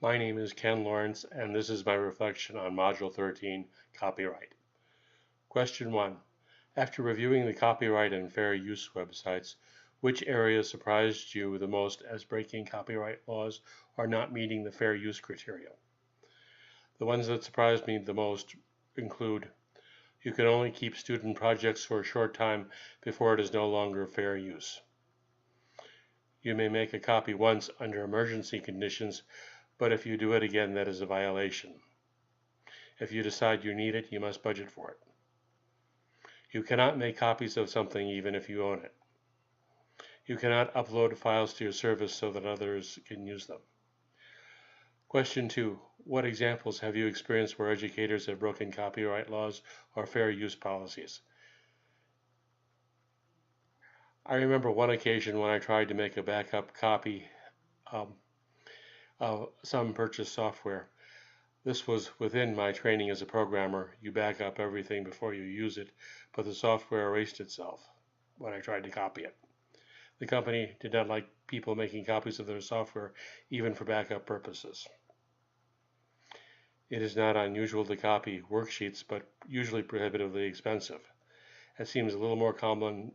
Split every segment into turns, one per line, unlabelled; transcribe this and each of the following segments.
My name is Ken Lawrence, and this is my reflection on Module 13, Copyright. Question 1. After reviewing the copyright and fair use websites, which areas surprised you the most as breaking copyright laws or not meeting the fair use criteria? The ones that surprised me the most include: you can only keep student projects for a short time before it is no longer fair use. You may make a copy once under emergency conditions, but if you do it again, that is a violation. If you decide you need it, you must budget for it. You cannot make copies of something even if you own it. You cannot upload files to your service so that others can use them. Question 2. What examples have you experienced where educators have broken copyright laws or fair use policies? I remember one occasion when I tried to make a backup copy of some purchased software. This was within my training as a programmer. You back up everything before you use it, but the software erased itself when I tried to copy it. The company did not like people making copies of their software, even for backup purposes. It is not unusual to copy worksheets, but usually prohibitively expensive. It seems a little more common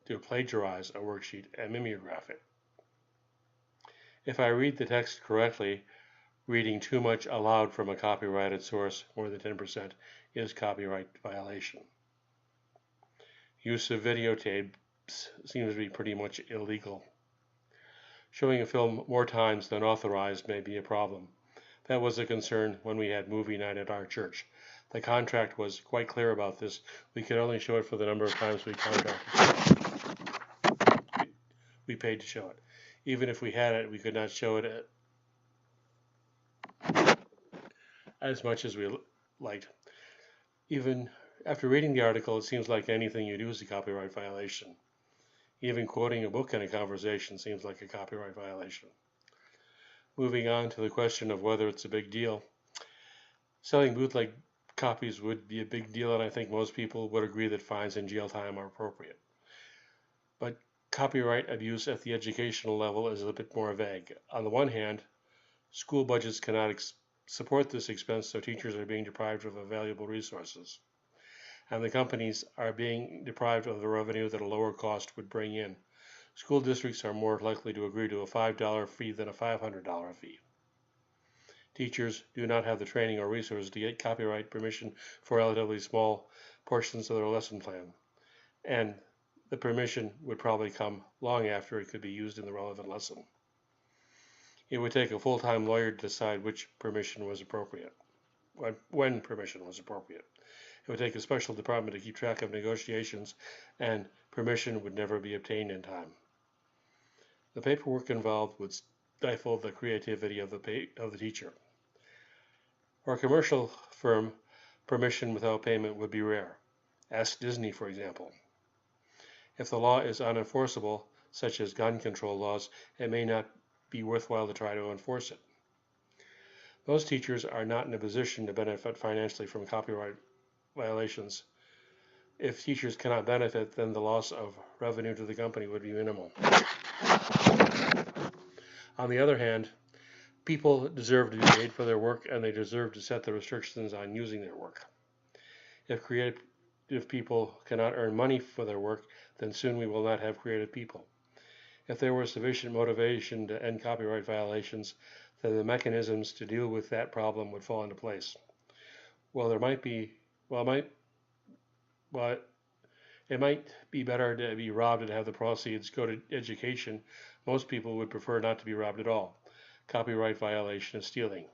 to plagiarize a worksheet and mimeograph it. If I read the text correctly, reading too much aloud from a copyrighted source, more than 10%, is copyright violation. Use of videotapes seems to be pretty much illegal. Showing a film more times than authorized may be a problem. That was a concern when we had movie night at our church. The contract was quite clear about this. We could only show it for the number of times we paid to show it. Even if we had it, we could not show it as much as we liked. Even after reading the article, it seems like anything you do is a copyright violation. Even quoting a book in a conversation seems like a copyright violation. Moving on to the question of whether it's a big deal. Selling bootleg copies would be a big deal, and I think most people would agree that fines and jail time are appropriate. But copyright abuse at the educational level is a bit more vague. On the one hand, school budgets cannot support this expense, so teachers are being deprived of valuable resources. And the companies are being deprived of the revenue that a lower cost would bring in. School districts are more likely to agree to a $5 fee than a $500 fee. Teachers do not have the training or resources to get copyright permission for relatively small portions of their lesson plan, and the permission would probably come long after it could be used in the relevant lesson. It would take a full-time lawyer to decide which permission was appropriate, when permission was appropriate. It would take a special department to keep track of negotiations, and permission would never be obtained in time. The paperwork involved would stifle the creativity of the teacher. For a commercial firm, permission without payment would be rare. Ask Disney, for example. If the law is unenforceable, such as gun control laws, it may not be worthwhile to try to enforce it. Most teachers are not in a position to benefit financially from copyright violations. If teachers cannot benefit, then the loss of revenue to the company would be minimal. On the other hand, people deserve to be paid for their work, and they deserve to set the restrictions on using their work. If creative people cannot earn money for their work, then soon we will not have creative people. If there were sufficient motivation to end copyright violations, then the mechanisms to deal with that problem would fall into place. While it might be better to be robbed and have the proceeds go to education, most people would prefer not to be robbed at all. Copyright violation is stealing.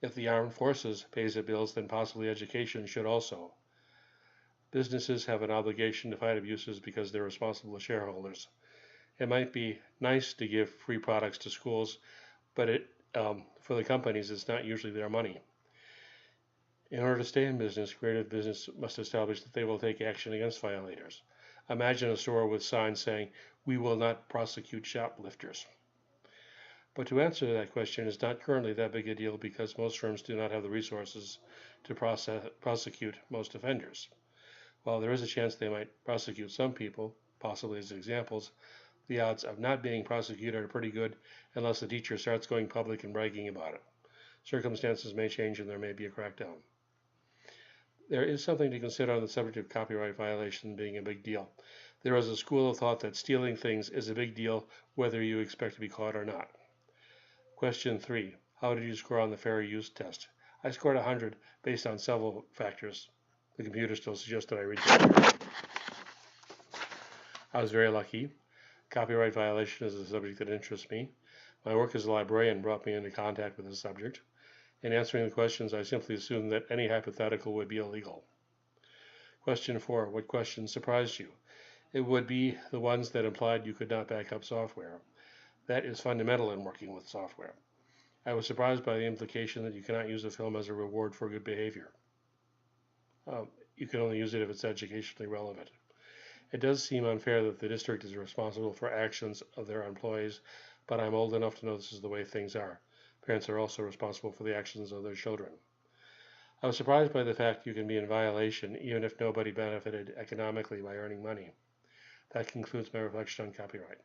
If the armed forces pays the bills, then possibly education should also. Businesses have an obligation to fight abuses because they're responsible to shareholders. It might be nice to give free products to schools, but for the companies, it's not usually their money. In order to stay in business, creative business must establish that they will take action against violators. Imagine a store with signs saying, "We will not prosecute shoplifters." But to answer that question is not currently that big a deal because most firms do not have the resources to prosecute most offenders. While there is a chance they might prosecute some people, possibly as examples, the odds of not being prosecuted are pretty good unless the teacher starts going public and bragging about it. Circumstances may change and there may be a crackdown. There is something to consider on the subject of copyright violation being a big deal. There is a school of thought that stealing things is a big deal whether you expect to be caught or not. Question 3. How did you score on the fair use test? I scored 100 based on several factors. The computer still suggests that I read that. I was very lucky. Copyright violation is a subject that interests me. My work as a librarian brought me into contact with the subject. In answering the questions, I simply assumed that any hypothetical would be illegal. Question 4. What questions surprised you? It would be the ones that implied you could not back up software. That is fundamental in working with software. I was surprised by the implication that you cannot use a film as a reward for good behavior. You can only use it if it's educationally relevant. It does seem unfair that the district is responsible for actions of their employees, but I'm old enough to know this is the way things are. Parents are also responsible for the actions of their children. I was surprised by the fact you can be in violation even if nobody benefited economically by earning money. That concludes my reflection on copyright.